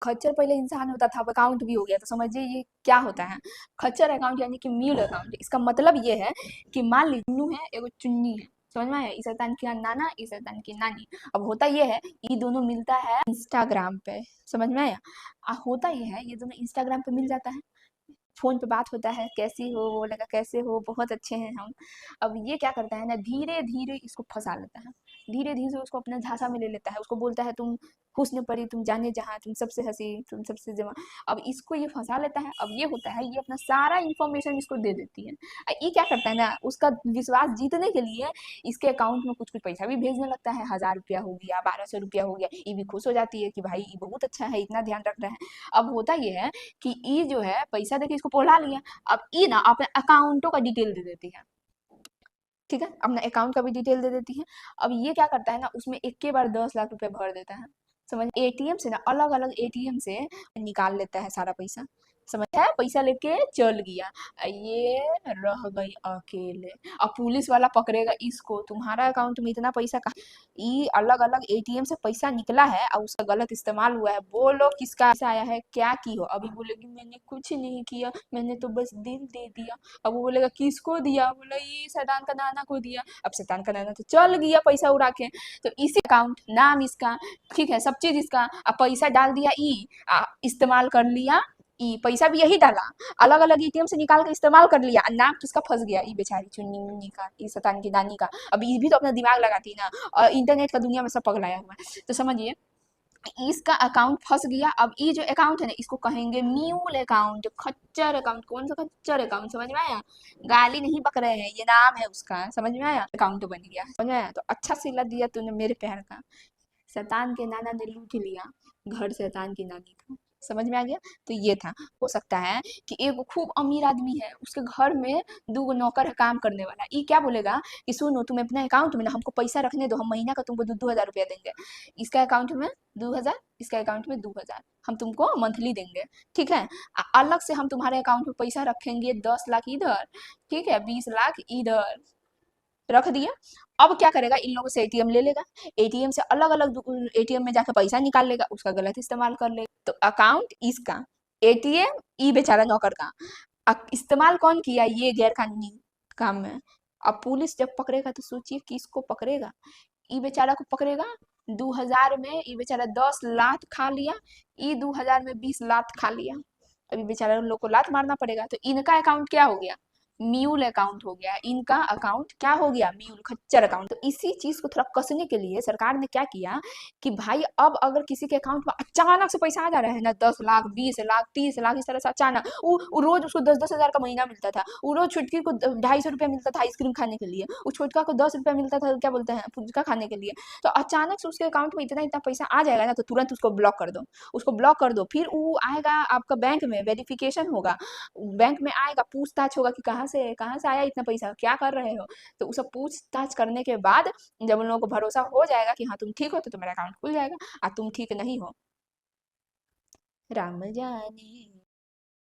खच्चर पहले इंसान होता था, अब अकाउंट भी हो गया, तो समझिए ये क्या होता है। खच्चर अकाउंट यानी कि म्यूल अकाउंट। इसका मतलब ये है कि मान लीजिए चुन्नू है, एगो चुन्नी है, समझ में आया? इस शैतान की नाना, इस शैतान की नानी। अब होता ये है, ये दोनों मिलता है इंस्टाग्राम पे, समझ में आया? होता ये है, ये दोनों इंस्टाग्राम पे मिल जाता है, फ़ोन पे बात होता है, कैसी हो? वो बोलेगा कैसे हो? बहुत अच्छे हैं हम। अब ये क्या करता है ना, धीरे-धीरे इसको फँसा लेता है। धीरे-धीरे उसको अपना झांसा में ले लेता है। उसको बोलता है तुम हुस्न परी, तुम जाने जहाँ, तुम सबसे हँसी, तुम सबसे जवां। अब इसको ये फँसा लेता है। अब ये होता है, ये अपना सारा इन्फॉर्मेशन इसको दे देती है। ये क्या करता है ना, उसका विश्वास जीतने के लिए इसके अकाउंट में कुछ-कुछ पैसा भी भेजने लगता है। ₹1000 हो गया, ₹1200 हो गया। ये भी खुश हो जाती है कि भाई ये बहुत अच्छा है, इतना ध्यान रख रहा है। अब होता ये है कि ई जो है पैसा देके इसको पोला लिया। अब ई ना अपने अकाउंटों का डिटेल दे देती है, ठीक है? अपना अकाउंट का भी डिटेल दे देती है। अब ये क्या करता है ना, उसमें एके बार 10 लाख रुपए भर देता है, समझ? एटीएम से ना, अलग अलग एटीएम से निकाल लेता है सारा पैसा, समझ है? पैसा लेके चल गया, ये रह गई अकेले। अब पुलिस वाला पकड़ेगा इसको, तुम्हारा अकाउंट में इतना पैसा कहाँ? ये अलग अलग एटीएम से पैसा निकला है और उसका गलत इस्तेमाल हुआ है, बोलो किसका पैसा आया है, क्या की हो? अभी बोलेगी मैंने कुछ नहीं किया, मैंने तो बस दिल दे दिया। अब वो बोलेगा किसको दिया? बोला ये शैतान का नाना को दिया। अब शैतान का नाना तो चल गया पैसा उड़ा के। तो इसी अकाउंट, नाम इसका, ठीक है, सब चीज इसका, अब पैसा डाल दिया ई, इस्तेमाल कर लिया ई, पैसा भी यही डाला, अलग अलग एटीएम से निकाल के इस्तेमाल कर लिया, नाम किसका फंस गया? ई बेचारी चुन्नी मुन्नी का, ई शैतान की नानी का। अब ये भी तो अपना दिमाग लगाती ना, और इंटरनेट का दुनिया में सब पगलाया हुआ है। तो समझिए इसका अकाउंट फंस गया। अब ये जो अकाउंट है ना, इसको कहेंगे म्यूल अकाउंट, खच्चर अकाउंट। कौन सा खच्चर अकाउंट, समझ में आया? गाली नहीं बक रहे हैं, ये नाम है उसका, समझ में आया? अकाउंट बन गया, समझ में आया? तो अच्छा सिला दिया तूने मेरे प्यार का। शैतान के नाना ने लूट लिया घर शैतान की नानी का, समझ में आ गया? तो ये था। हो सकता है कि एक खूब अमीर आदमी है, उसके घर में 2 नौकर है काम करने वाला। ये क्या बोलेगा कि सुनो, तुम अपने अकाउंट में ना हमको पैसा रखने दो, हम महीना का तुमको 2-2 हज़ार रुपया देंगे। इसका अकाउंट में 2 हज़ार, इसका अकाउंट में 2 हज़ार, हम तुमको मंथली देंगे, ठीक है? अलग से हम तुम्हारे अकाउंट में पैसा रखेंगे, 10 लाख इधर, ठीक है, 20 लाख इधर रख दिया। अब क्या करेगा, इन लोगों से एटीएम ले लेगा, एटीएम से अलग अलग एटीएम में जाकर पैसा निकाल लेगा, उसका गलत इस्तेमाल कर लेगा। तो अकाउंट इसका, एटीएम ई बेचारा नौकर का। इस्तेमाल कौन किया? ये गैर कानूनी काम में। अब पुलिस जब पकड़ेगा तो सोचिए किसको पकड़ेगा? ई बेचारा को पकड़ेगा। 2 हज़ार में ई बेचारा 10 लाख खा लिया, ई 2 हज़ार में 20 लाख खा लिया। अभी बेचारा लोग को लात मारना पड़ेगा। तो इनका अकाउंट क्या हो गया? म्यूल अकाउंट हो गया। इनका अकाउंट क्या हो गया? म्यूल, खच्चर अकाउंट। तो इसी चीज को थोड़ा कसने के लिए सरकार ने क्या किया कि भाई अब अगर किसी के अकाउंट में अचानक से पैसा आ जा रहा है ना, 10 लाख, 20 लाख, 30 लाख, इस तरह से अचानक, वो रोज उसको 10-10 हज़ार का महीना मिलता था। वो रोज छुटकी को 250 रुपया मिलता था आइसक्रीम खाने के लिए, वो छोटका को 10 रुपया मिलता था, क्या बोलते हैं, फुचका खाने के लिए। तो अचानक से उसके अकाउंट में इतना इतना पैसा आ जाएगा ना, तो तुरंत उसको ब्लॉक कर दो, उसको ब्लॉक कर दो। फिर वो आएगा आपका बैंक में, वेरिफिकेशन होगा, बैंक में आएगा, पूछताछ होगा कि कहाँ से आया इतना पैसा, क्या कर रहे हो? तो वो सब पूछताछ करने के बाद जब उन लोगों को भरोसा हो जाएगा कि हाँ तुम ठीक हो, तो तुम्हारा अकाउंट खुल जाएगा। तुम ठीक नहीं हो, राम जाने।